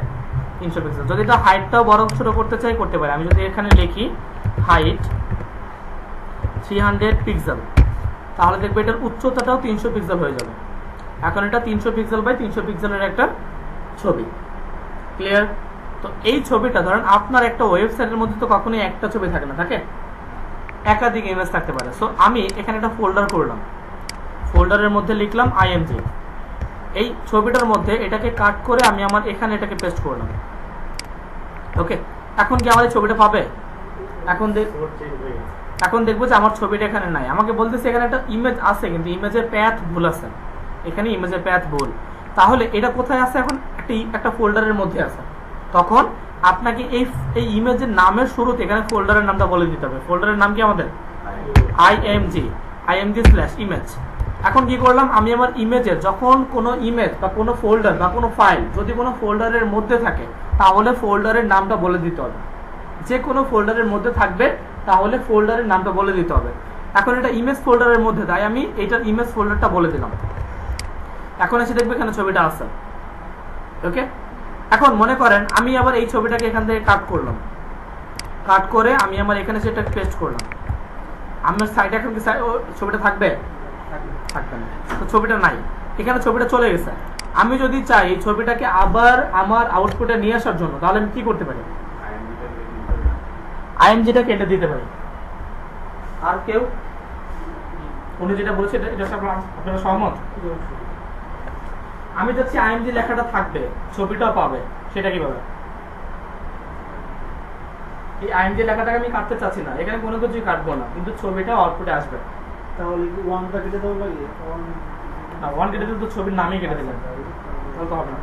300 পিক্সেল। যদি এটা হাইটটাও বড় ছোট করতে চাই করতে পারি। আমি যদি এখানে লিখি হাইট 300 পিক্সেল, তাহলে দেখবে এটার উচ্চতাটাও 300 পিক্সেল হয়ে যাবে। এখন এটা 300 পিক্সেল বাই 300 পিক্সেলের একটা ছবি, ক্লিয়ার? তো এই ছবিটা ধরেন আপনার একটা ওয়েবসাইটের মধ্যে তো কখনোই একটা ছবি থাকে না, থাকে একাধিক ইমেজ থাকতে পারে। সো আমি এখানে একটা ফোল্ডার করলাম, ফোল্ডারের মধ্যে লিখলাম আইএমজি। এই ছবিটার মধ্যে এটাকে কাট করে আমি আমার এখানে এটাকে পেস্ট করলাম। ওকে, এখন কি আমার এই ছবিটা পাবে? এখন দেখবো যে আমার ছবিটা এখানে নাই। আমাকে বলতেছে এখানে একটা ইমেজ আছে, কিন্তু ইমেজের প্যাথ ভুল আছে, এখানে ইমেজের প্যাথ ভুল। তাহলে এটা কোথায় আছে? এখন একটা ফোল্ডারের মধ্যে আছে। তখন আপনাকে এই এই ইমেজের নামের শুরুতে এখানে ফোল্ডারের নামটা বলে দিতে হবে। ফোল্ডারের নাম কি আমাদের img/image। এখন কি করলাম, আমি আমার ইমেজের যখন কোনো ইমেজ বা কোনো ফোল্ডার বা কোনো ফাইল যদি কোনো ফোল্ডারের মধ্যে থাকে তাহলে ফোল্ডারের নামটা বলে দিতে হবে। যে কোনো ফোল্ডারের মধ্যে থাকবে তাহলে ফোল্ডারের নামটা বলে দিতে হবে। এখন এটা ইমেজ ফোল্ডারের মধ্যে, তাই আমি এইটার ইমেজ ফোল্ডারটা বলে দিলাম। এখন এসে দেখবে এখানে ছবিটা আছে। ওকে, এখন মনে করেন আমি আবার এই ছবিটাকে এখান থেকে কাট করলাম, কাট করে আমি আমার এখানে সেটা পেস্ট করলাম। আমার সাইডে এখন কি ছবিটা থাকবে? থাকবে না, তো ছবিটা নাই, এখানে ছবিটা চলে গেছে। আমি যদি চাই এই ছবিটাকে আবার আমার আউটপুটে নিয়ে আসার জন্য, তাহলে আমি কি করতে পারি? আইএমজিটা কেটে দিতে পারি। আর কেউ উনি যেটা বলেছে এটা আপনারা সহমত? আমি যাচ্ছি আইএমজি লেখাটা থাকবে, ছবিটাও পাবে, সেটা কিভাবে? এই আইএমজি লেখাটাকে আমি কাটতে চাচ্ছি না, এখানে কোনো কিছুই কাটবো না, কিন্তু ছবিটা আউটপুটে আসবে। তাহলে কি ওয়ানটা কেটে দেবো লাগে? না, ওয়ান কেটে দিলে তো ছবির নামই কেটে দিলেন, তাহলে তো হবে না।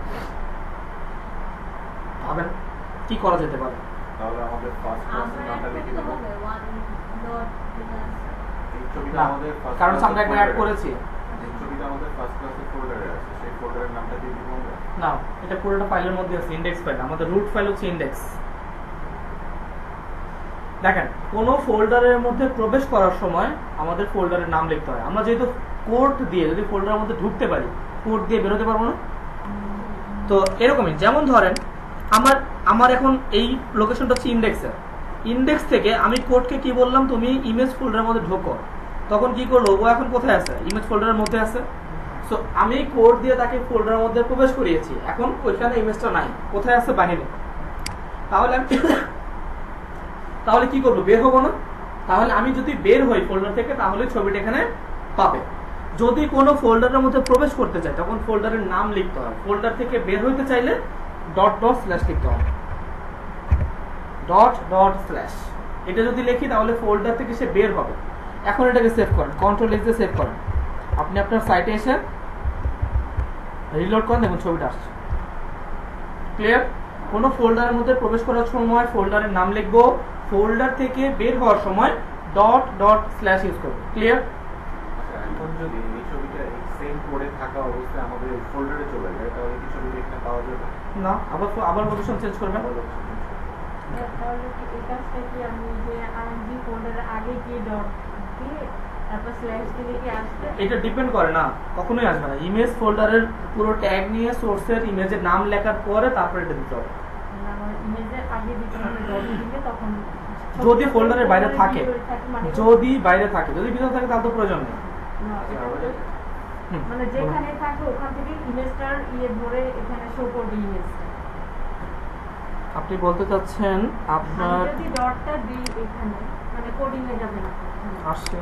হবে না, কি করা যেতে পারে? তাহলে আমাদের ফার্স্ট ক্লাসের নামটা লিখে দেব। এই ছবিটা না, আমাদের first কারণ class আমরা একবার অ্যাড করেছি। এই ছবিটা আমাদের ফার্স্ট ক্লাসের ফোল্ডারে আছে, সেই ফোল্ডারের নামটা দিয়ে দিব আমরা। না, এটা পুরোটা ফাইলের মধ্যে আছে, ইনডেক্স ফাইল। আমাদের রুট ফাইল হচ্ছে ইনডেক্স। দেখেন, কোন ফোল্ডারের মধ্যে প্রবেশ করার সময় আমাদের ফোল্ডারের নাম লিখতে হয়। আমরা যেহেতু কোড দিয়ে যদি ফোল্ডারের মধ্যে ঢুকতে পারি, কোড দিয়ে বেরোতে পারবো না। তো এরকমই, যেমন ধরেন আমার এখন এই লোকেশনটা হচ্ছে ইনডেক্সের। ইনডেক্স থেকে আমি কোডকে কি বললাম, তুমি ইমেজ ফোল্ডারের মধ্যে ঢোকো, তখন কি করলো, ও এখন কোথায় আছে? ইমেজ ফোল্ডারের মধ্যে আছে। সো আমি কোড দিয়ে তাকে ফোল্ডারের মধ্যে প্রবেশ করিয়েছি, এখন ওইখানে ইমেজটা নাই, কোথায় আছে? বাহিরে। তাহলে আমি তাহলে কি করবো? বের হবো না। তাহলে আমি যদি বের হই ফোল্ডার থেকে, তাহলে ছবিটা এখানে পাবে। যদি কোনো ফোল্ডারের মধ্যে প্রবেশ করতে চাই, তখন ফোল্ডারের নাম লিখতে হয়। ফোল্ডার থেকে বের হইতে চাইলে // লিখতে হবে, // এটা যদি লিখি তাহলে ফোল্ডার থেকে সে বের হবে। এখন এটাকে সেভ করেন, Ctrl+X দিয়ে সেভ করেন। আপনি আপনার সাইটে এসে রিলোড করেন, দেখুন ছবিটা আসছে। ক্লিয়ার? কোনো ফোল্ডারের মধ্যে প্রবেশ করার সময় ফোল্ডারের নাম লিখবো, ফোল্ডার থেকে বের হওয়ার সময় // ইউজ করবো। ক্লিয়ার? আচ্ছা, এখন যদি এই ছবিটা এই সেম কোডে থাকা অবস্থায় আমাদের ফোল্ডারে চলে যায়, তাহলে কি ছবিটা এখানে পাওয়া যাবে? না, আবার লোকেশন চেঞ্জ করবেন। তাহলে কি এই কাজটা কি আমি যে আইএমজি ফোল্ডারের আগে গিয়ে ডট দিয়ে তারপর স্ল্যাশ দিলে কি আসবে? এটা ডিপেন্ড করে না, কখনোই আসবে না। ইমেজ ফোল্ডারের পুরো ট্যাগ নিয়ে সোর্সের ইমেজের নাম লেখার পরে তারপরে এটা দিতে হবে। আমার ইমেজের আগে দিতে হবে, ডট দিলে তখন যদি ফোল্ডারের বাইরে থাকে, মানে যদি বাইরে থাকে, যদি ভিতরে থাকে তাহলে তো প্রয়োজন নেই। না, এটা হলো মানে যেখানে থাকে ওখান থেকে ইমেজটার ধরে এখানে শো করবে ইমেজটা। আপনি বলতে চাচ্ছেন আপনার আমি যদি ডটটা দিই এখানে, মানে কোডিং এ যাবে না আসছে,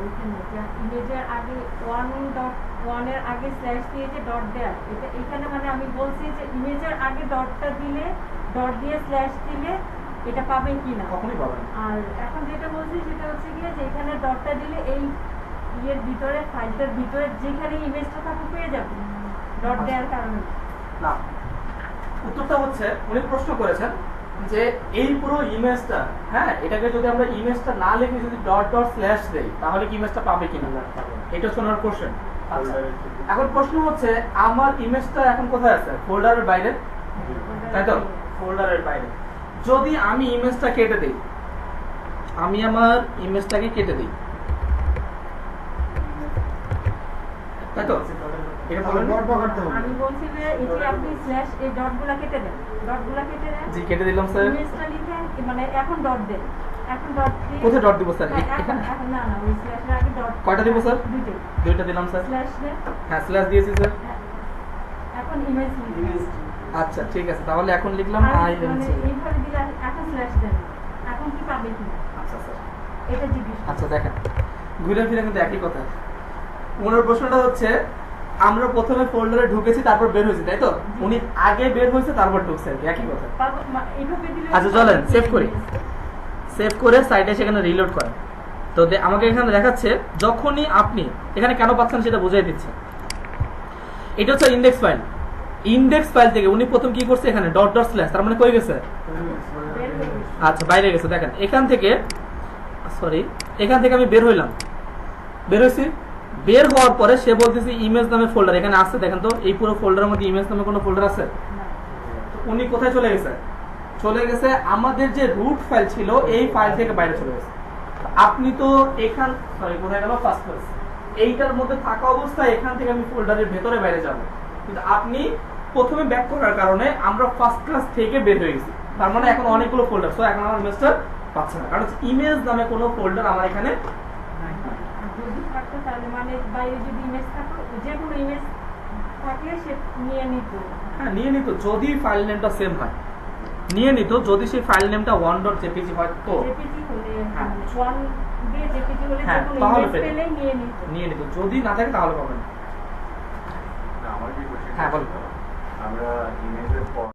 এখানে ইমেজের আগে 1.1 এর আগে স্ল্যাশ দিয়ে যে ডট দেয়া, এটা এখানে মানে আমি বলছি যে ইমেজের আগে ডটটা দিলে, ডট দিয়ে স্ল্যাশ দিলে এটা পাবে কিনা, কখনোই পাবেন। আর এখন যেটা বলছি সেটা হচ্ছে গিয়ে যে এখানে ডটটা দিলে এই ইয়ের ভিতরে, ফাইলটার ভিতরে যেখানে ইমেজটা থাকে পেয়ে যাবে ডট দেওয়ার কারণে। না, উত্তরটা হচ্ছে উনি প্রশ্ন করেছেন যে এই পুরো ইমেজটা, হ্যাঁ, এটাকে যদি আমরা ইমেজটা না লিখে যদি // দেই তাহলে কি ইমেজটা পাবে কিনা, এটা হচ্ছে ওনার কোশ্চেন। আচ্ছা, এখন প্রশ্ন হচ্ছে আমার ইমেজটা এখন কোথায় আছে? ফোল্ডারের বাইরে, তাই তো? ফোল্ডারের বাইরে। যদি আমি ইমেজটা কেটে দিই, আমি আমার ইমেজটাকে কেটে দিই, তাই তো? এটা বলেন। আমি বলছি যে এই যে আপনি স্ল্যাশ এই ডটগুলা কেটে দেন, ডটগুলা কেটে দেন। জি, কেটে দিলাম স্যার। ইমেজটা লিখেন, মানে এখন ডট দেন, এখন ডট দিয়ে কোথায় ডট দিব স্যার? এখন না না ওই স্ল্যাশের আগে ডট। কয়টা দিব স্যার? দুইটা দিলাম স্যার। স্ল্যাশ দেন। হ্যাঁ, স্ল্যাশ দিয়েছি স্যার। এখন ইমেজ লিখেন। আচ্ছা, ঠিক আছে, তাহলে এখন লিখলাম মানে এইভাবে দিলে এখন স্ল্যাশ দেন, এখন কি পাবে কি? আচ্ছা স্যার, এটা জিজ্ঞেস। আচ্ছা দেখেন, ঘুরে ফিরে কিন্তু একই কথা। ওনার প্রশ্নটা হচ্ছে আমরা প্রথমে ফোল্ডারে ঢুকেছি তারপর বের হয়েছি, তাই তো? উনি আগে বের হয়েছে তারপর ঢুকছে, একই কথা। এইভাবে দিলে আচ্ছা চলেন সেভ করি, সেভ করে সাইটে সেখানে রিলোড করেন। তো আমাকে এখানে দেখাচ্ছে যখনই আপনি এখানে কেন পাচ্ছেন সেটা বুঝিয়ে দিচ্ছে। এটা হচ্ছে ইনডেক্স ফাইল, ইন্ডেক্স ফাইল থেকে উনি প্রথম কি করছে এখানে ডট ডট স্ল্যাশ, তার মানে কই গেছে? বের হয়ে গেছে। আচ্ছা বাইরে গেছে। দেখেন এখান থেকে এখান থেকে আমি বের হইলাম, বের হয়েছি। বের হওয়ার পরে সে বলতেছে ইমেজ নামে ফোল্ডার এখানে আছে, দেখেন তো এই পুরো ফোল্ডারের মধ্যে ইমেজ নামে কোনো ফোল্ডার আছে? না। তো উনি কোথায় চলে গেছে? চলে গেছে আমাদের যে রুট ফাইল ছিল এই ফাইল থেকে বাইরে চলে গেছে। তো আপনি তো এখান কোথায় গেল ফার্স্ট ক্লাস, এইটার মধ্যে থাকা অবস্থায় এখান থেকে আমি ফোল্ডারের ভেতরে বাইরে যাব, কিন্তু আপনি প্রথমে ব্যাক করার কারণে আমরা ফার্স্ট ক্লাস থেকে বের হয়ে গেছি। তার মানে এখন অনেকগুলো ফোল্ডার, সো এখন আমার ইমেজটা পাচ্ছে না, কারণ ইমেজ নামে কোনো ফোল্ডার আমার এখানে নাই। যদি থাকতো তাহলে মানে বাইরে যদি ইমেজ থাকতো, যে কোনো ইমেজ থাকলে সে নিয়ে নিত। হ্যাঁ নিয়ে নিত, যদি ফাইল নেমটা সেম হয় নিয়ে নিত, যদি সেই ফাইল নেমটা one.jpg হয় তো জেপিজি হলে হ্যাঁ। ওয়ান দিয়ে জেপিজি হলে হ্যাঁ, যে কোনো তাহলে ইমেজ পেলে। পেলেই নিয়ে নিত। নিয়ে নিত, যদি না থাকে তাহলে পাবেন। না, আমার কি কোশ্চেন হ্যাঁ, বলো। আমরা ইমেজের পর